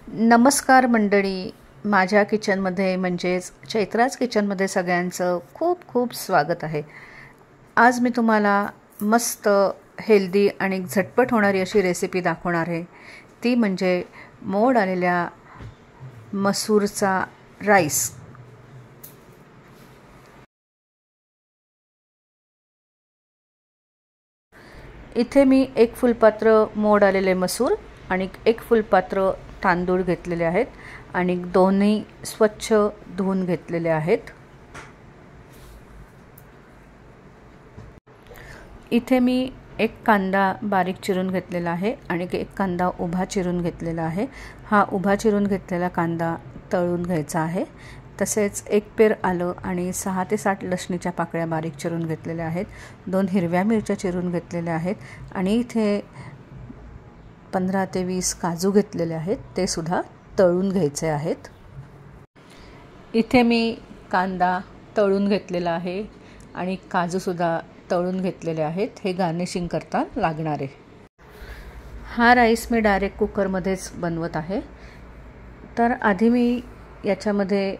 नमस्कार मंडळी, माझ्या किचनमध्ये म्हणजेच चैत्राज किचनमध्ये सगळ्यांचं खूप खूप स्वागत आहे। आज मी तुम्हाला मस्त हेल्दी आणि झटपट होणारी अशी रेसिपी दाखवणार आहे। ती म्हणजे मोड आलेल्या मसूरचा राईस। इथे मी एक फुलपात्र मोड आलेले मसूर आणि एक फुलपात्र तांदूळ घेतलेले आहेत आणि दोन्ही स्वच्छ धुवून घेतलेले आहेत। इथे मी एक कांदा बारीक चिरून घेतलेला आहे आणि एक कांदा उभा चिरून घेतलेला आहे। हा उभा चिरून घेतलेला कांदा तळून घ्यायचा आहे। तसेच एक पेर आलं आणि 6 ते 7 लसणीच्या पाकळ्या बारीक चिरून घेतलेल्या आहेत। 2 हिरव्या मिरच्या चिरून घेतलेल्या आहेत आणि इथे 15 ते 20 काजू घेतलेले आहेत, ते सुद्धा तळून घ्यायचे आहेत। इथे मी कांदा तळून घेतलेला आहे आणि काजू सुद्धा तळून घेतलेले आहेत। हे गार्निशिंग करता लागणार आहे। हा राईस मी डायरेक्ट कुकरमध्येच बनवत आहे। तर आधी मी याच्यामध्ये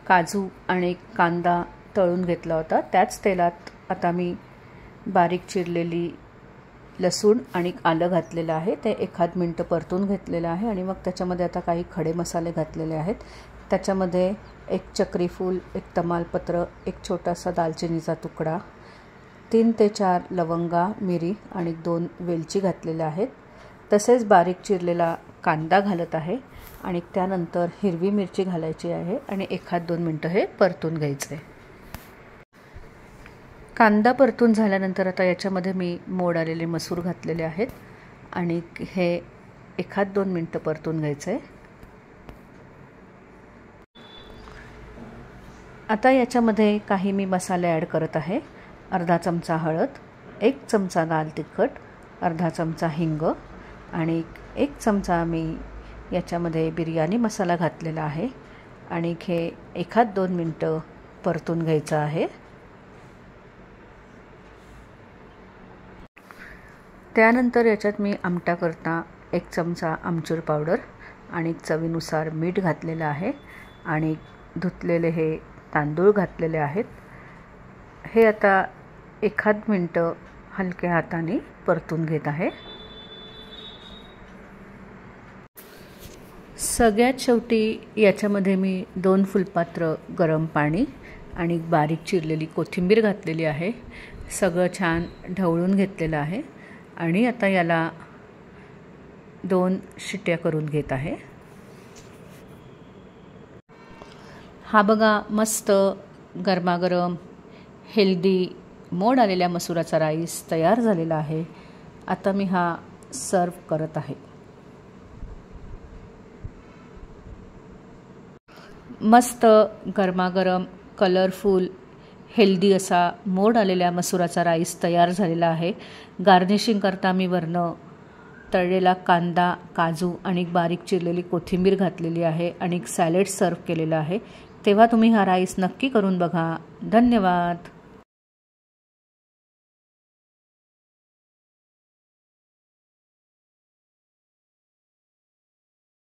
काजू आणि कांदा तळून घेतला होता। त्याच तेलात आता मी बारीक चिरलेली लसूण आणि आलं घातलेलं आहे। ते 1 मिनिट परतून घेतलेलं आहे आणि मग त्याच्यामध्ये आता काही खडे मसाले घातलेले आहेत। त्याच्यामध्ये 1 चक्री फूल, 1 तमालपत्र, 1 छोटासा दालचिनीचा तुकडा, 3 ते 4 लवंगा, मिरी आणि 2 वेलची घातलेल्या आहेत। तसेच बारीक चिरलेला कांदा घालत आहे आणि त्यानंतर हिरवी मिरची घालायची आहे आणि 1-2 मिनिटं हे परतून घ्यायचे। कांदा परतून झाल्यानंतर आता याच्यामध्ये मी मोड आलेले मसूर घातलेले आहेत आणि हे 1-2 मिनिटं परतून घ्यायचे। आता याच्यामध्ये काही मी मसाले ॲड करत आहे। अर्धा चमचा हळद, 1 चमचा लाल तिखट, अर्धा चमचा हिंग आणि 1 चमचा मी याच्यामध्ये बिर्याणी मसाला घातलेला आहे आणि हे 1-2 मिनिटं परतून घ्यायचं आहे। त्यानंतर याच्यात मी आमटा करता 1 चमचा आमचूर पावडर आणि चवीनुसार मीठ घातलेलं आहे आणि धुतलेले हे तांदूळ घातलेले आहेत। हे आता 1 मिनिटं हलक्या हाताने परतून घेत आहे। सगळ्यात शेवटी याच्यामध्ये मी 2 फुलपात्र गरम पाणी आणि बारीक चिरलेली कोथिंबीर घातलेली आहे। सगळं छान ढवळून घेतलेलं आहे आणि आता याला 2 शिट्या करून घेत आहे। हा बघा मस्त गरमागरम हेल्दी मोड आलेल्या मसुराचा राईस तयार झालेला आहे। आता मी हा सर्व करत आहे। मस्त गरमागरम कलरफुल हेल्दी असा मोड आलेल्या मसुराचा राईस तयार झालेला आहे। गार्निशिंग करता मी वरनं तळलेला कांदा, काजू आणि बारीक चिरलेली कोथिंबीर घातलेली आहे आणि सॅलड सर्व केलेला आहे। तेव्हा तुम्ही हा राईस नक्की करून बघा। धन्यवाद।